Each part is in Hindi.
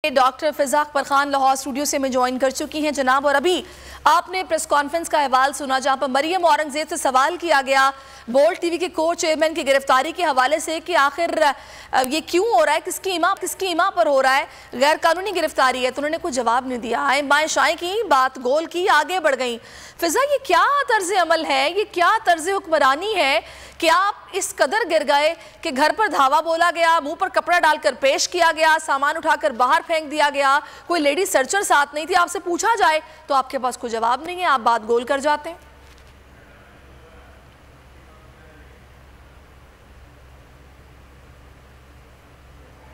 डॉक्टर फिजा अकबर खान लाहौर स्टूडियो से मैं ज्वाइन कर चुकी हैं जनाब। और अभी आपने प्रेस कॉन्फ्रेंस का अहवाल सुना जहां पर मरियम औरंगजेब से सवाल किया गया बोल्ड टीवी के को चेयरमैन की गिरफ्तारी के हवाले से कि आखिर ये क्यों हो रहा है, किसकी इमा पर हो रहा है, गैर कानूनी गिरफ्तारी है। तो उन्होंने कोई जवाब नहीं दिया, आए बाएं शाएं की बात गोल की, आगे बढ़ गई। फिजा, ये क्या तर्ज अमल है, ये क्या तर्ज हुक्मरानी है कि आप इस कदर गिर गए कि घर पर धावा बोला गया, मुंह पर कपड़ा डालकर पेश किया गया, सामान उठाकर बाहर फेंक दिया गया, कोई लेडी सर्चर साथ नहीं थी, आपसे पूछा जाए तो आपके पास कोई जवाब नहीं है, आप बात गोल कर जाते हैं।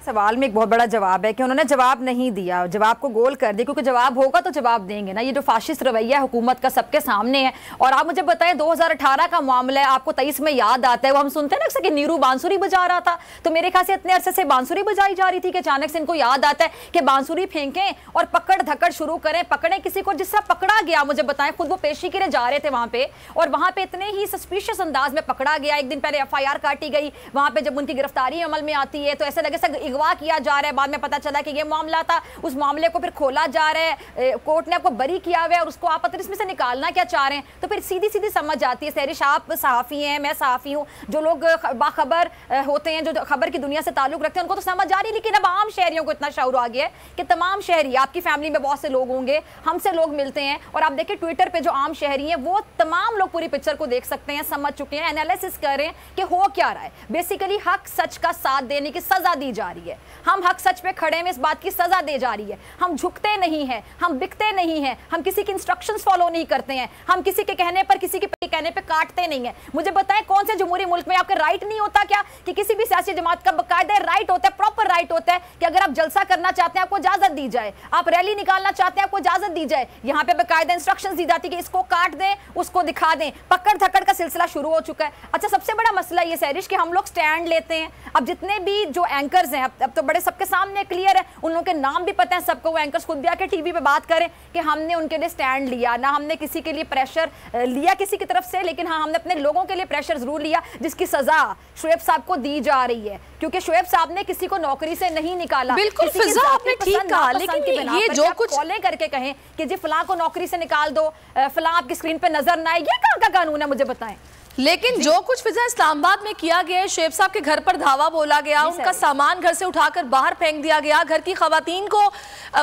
सवाल में एक बहुत बड़ा जवाब है कि उन्होंने जवाब नहीं दिया, जवाब को गोल कर दिया, क्योंकि जवाब होगा तो जवाब देंगे ना। ये जो फाशिस्ट रवैया है हुकूमत का सबके सामने है। और आप मुझे बताएं 2018 का मामला है, आपको 23 में याद आता है, वो हम सुनते हैं ना कि नीरू बांसुरी बजा रहा था, तो मेरे ख्याल से इतने अरसे से बांसुरी बजाई जा रही थी कि अचानक से इनको याद आता है कि बांसुरी फेंकें और पकड़ धकड़ शुरू करें, पकड़ें किसी को जिससे पकड़ा गया। मुझे बताएं, खुद वो पेशी के लिए जा रहे थे वहां पे और वहां पे इतने ही सस्पिशियस अंदाज में पकड़ा गया। एक दिन पहले FIR काटी गई, वहां पे जब उनकी गिरफ्तारी अमल में आती है तो ऐसा लगे अगवा किया जा रहा है। बाद में पता चला कि ये मामला था, उस मामले को फिर खोला जा रहा है, कोर्ट ने आपको बरी किया हुआ है और उसको आप इसमें से निकालना क्या चाह रहे हैं। तो फिर सीधी सीधी समझ आती है। सहरिश, आप सहाफ़ी हैं, मैं सहाफ़ी हूँ, जो लोग बाखबर होते हैं, जो खबर की दुनिया से ताल्लुक रखते हैं, उनको तो समझ आ रही है। लेकिन अब आम शहरियों को इतना शऊर आ गया है कि तमाम शहरी, आपकी फैमिली में बहुत से लोग होंगे, हमसे लोग मिलते हैं और आप देखिए ट्विटर पे जो आम शहरी हैं वो तमाम लोग पूरी पिक्चर को देख सकते हैं, समझ चुके हैं, एनालिसिस कर रहे हैं कि हो क्या रहा है। बेसिकली हक सच का साथ देने की सजा दी जा रही है। हम हक सच पे खड़े में इस बात की सजा दे जा रही है। हम झुकते नहीं हैं, हम बिकते नहीं हैं, हम किसी की इंस्ट्रक्शंस फॉलो नहीं करते हैं, हम किसी के कहने पर, किसी के कहने पे काटते नहीं हैं। मुझे बताएं कौन से जमहूरी मुल्क में आपके राइट नहीं होता क्या कि किसी भी सियासी जमात का बाकायदा राइट होता है, प्रॉपर राइट होता है कि अगर आप जलसा करना चाहते हैं आपको इजाजत दी जाए, आप रैली निकालना चाहते हैं आपको इजाजत दी जाए। यहाँ पे बाकायदा इंस्ट्रक्शंस दी जाती है कि इसको काट दें, उसको दिखा दें। पकड़ धकड़ का सिलसिला शुरू हो चुका है। अच्छा, सबसे बड़ा मसला ये सहरिश कि हम लोग स्टैंड लेते हैं। अब जितने भी जो एंकर्स हैं, अब तो बड़े सबके सामने क्लियर है, उन लोगों के नाम भी पता है सबको, वो एंकर्स खुद भी आके टीवी पे बात करें कि हमने उनके लिए स्टैंड लिया ना, हमने किसी के लिए प्रेशर लिया किसी की तरफ से, लेकिन हाँ हमने अपने लोगों के लिए प्रेशर जरूर लिया, जिसकी सजा शुएब साहब को दी जा रही है, क्योंकि शुएब साहब ने किसी को नौकरी से नहीं निकाला। बिल्कुल फिजा, आपने ठीक कहा, लेकिन ये जो कुछ कॉलें करके कहें कि जी फलां को नौकरी से निकाल दो, फलां आपकी स्क्रीन पे नजर ना आए, ये कहाँ का कानून है मुझे बताएं। लेकिन जो कुछ फिजा इस्लामाबाद में किया गया है, शुएब साहब के घर पर धावा बोला गया, उनका सामान घर से उठाकर बाहर फेंक दिया गया, घर की खवातीन को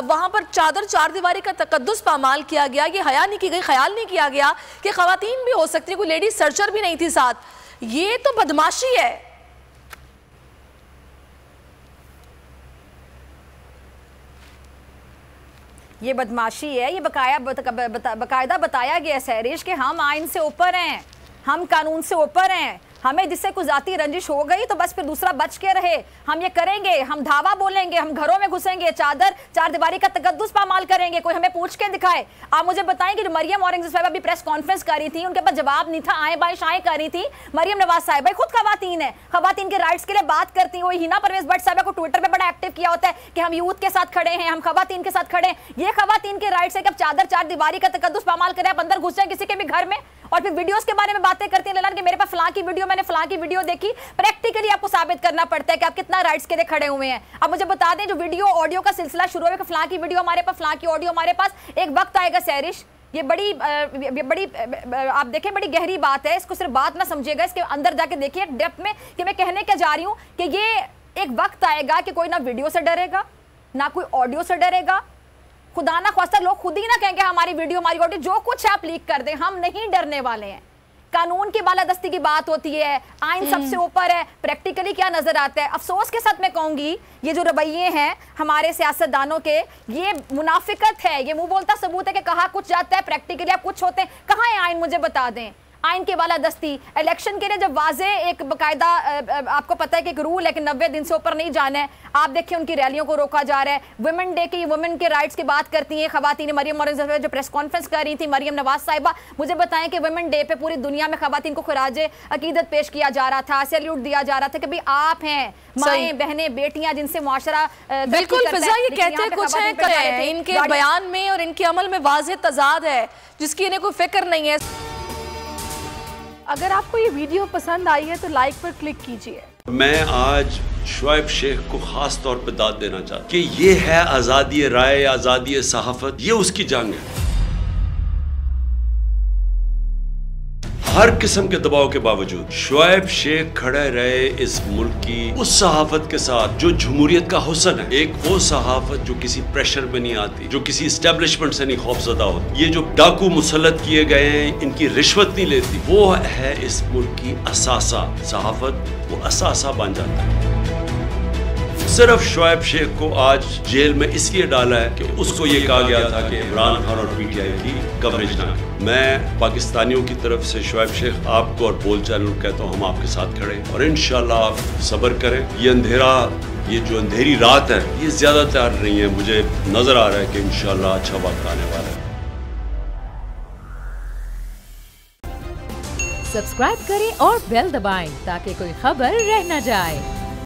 वहां पर चादर चारदीवारी का तकद्दुस पामाल किया गया, ये हया नहीं की गई, ख्याल नहीं किया गया कि खवातीन भी हो सकती है, कोई लेडी सर्चर भी नहीं थी साथ। ये तो बदमाशी है। ये बदमाशी है, ये बकायदा बताया गया सहरिश कि हम आइन से ऊपर हैं, हम कानून से ऊपर हैं, हमें जिससे कुछ जाती रंजिश हो गई तो बस फिर दूसरा बच के रहे, हम ये करेंगे, हम धावा बोलेंगे, हम घरों में घुसेंगे, चादर चारदीवारी का तकद्दुस पामाल करेंगे, कोई हमें पूछ के दिखाए। आप मुझे बताएं कि जो मरियम औरंगजेब साहिबा अभी प्रेस कॉन्फ्रेंस कर रही थी, उनके पास जवाब नहीं था, आए बाएं शाएं कर रही थी। मरियम नवाज साहिबा खुद खवातीन है, खवातीन के राइट्स के लिए बात करती हैं। वही हिना परवेज भट्ट साहिबा को ट्विटर पर बड़ा एक्टिव किया होता है कि हम यूथ के साथ खड़े हैं, हम खवातीन के साथ खड़े हैं। ये खवातीन के राइट्स है कि अब चादर चारदीवारी का तकद्दुस पामाल करें, आप अंदर घुस जाए किसी के भी घर में और फिर वीडियोस के बारे में बातें करती हैं ललन कि मेरे पास फलां की वीडियो, मैंने फलां की वीडियो देखी। प्रैक्टिकली आपको साबित करना पड़ता है कि आप कितना राइट्स के लिए खड़े हुए हैं। अब मुझे बता दें, जो वीडियो ऑडियो का सिलसिला शुरू हुआ, फलां की वीडियो हमारे पास, फलां की ऑडियो हमारे पास, एक वक्त आएगा सहरिश, ये बड़ी आप देखें बड़ी गहरी बात है, इसको सिर्फ बात ना समझिएगा, इसके अंदर जाके देखिए डेप्थ में कि मैं कहने क्या जा रही हूँ कि ये एक वक्त आएगा कि कोई ना वीडियो से डरेगा ना कोई ऑडियो से डरेगा। खुदा ना ख्वास्ता लोग खुद ही ना कहेंगे हमारी वीडियो हमारी ऑडियो जो कुछ आप लीक कर दें, हम नहीं डरने वाले हैं। कानून की बालादस्ती की बात होती है, आइन सबसे ऊपर है। प्रैक्टिकली क्या नजर आता है, अफसोस के साथ मैं कहूंगी, ये जो रवैये हैं हमारे सियासतदानों के, ये मुनाफिकत है, ये मुंह बोलता सबूत है कि कहा कुछ जाता है, प्रैक्टिकली आप कुछ होते हैं। कहाँ है आइन, मुझे बता दें। आइन की बालादस्ती इलेक्शन के लिए जब वाजे एक बाकायदा आपको पता है कि एक रूल है कि 90 दिन से ऊपर नहीं जाना है, आप देखिए उनकी रैलियों को रोका जा रहा है। वुमेन डे की वुमेन के राइट्स की बात करती हैं खवातीन। मरियम औरंगजेब जो प्रेस कॉन्फ्रेंस कर रही थी, मरियम नवाज साहिबा, मुझे बताएं कि वुमेन डे पे पूरी दुनिया में खवातीन को खराजे अकीदत पेश किया जा रहा था, सैल्यूट दिया जा रहा था कि भाई आप हैं माएँ बहनें बेटियां जिनसे मुआशरा। बिल्कुल फिजा, ये कहते हैं कुछ है, इनके बयान में और इनके अमल में वाज़ेह तज़ाद है जिसकी इन्हें कोई फिक्र नहीं है। अगर आपको ये वीडियो पसंद आई है तो लाइक पर क्लिक कीजिए। मैं आज शुएब शेख को खास तौर पे दाद देना चाहता कि ये है आज़ादी राय, आज़ादी सहाफत, ये उसकी जंग है। हर किस्म के दबाव के बावजूद शुएब शेख खड़े रहे इस मुल्क की उस सहाफत के साथ जो जमहूरियत का हुस्न है। एक वो सहाफत जो किसी प्रेशर में नहीं आती, जो किसी एस्टेब्लिशमेंट से नहीं खौफजदा होती। ये जो डाकू मुसल्लत किए गए हैं, इनकी रिश्वत नहीं लेती, वो है इस मुल्क की असासा। सहाफत वो असासा बन जाता है। सिर्फ शुएब शेख को आज जेल में इसलिए डाला है कि उसको ये कहा गया था कि इमरान खान और पीटीआई की कवरेज ना करें। मैं पाकिस्तानियों की तरफ से शुएब शेख आपको और बोल चैनल कहता हूँ, हम आपके साथ खड़े हैं और इंशाल्लाह आप सब्र करें। ये अंधेरा, ये जो अंधेरी रात है, ये ज्यादा तैयार नहीं है। मुझे नजर आ रहा है कि इंशाल्लाह अच्छा वक्त आने वाला है। सब्सक्राइब करें और बेल दबाएं ताकि कोई खबर रह न जाए।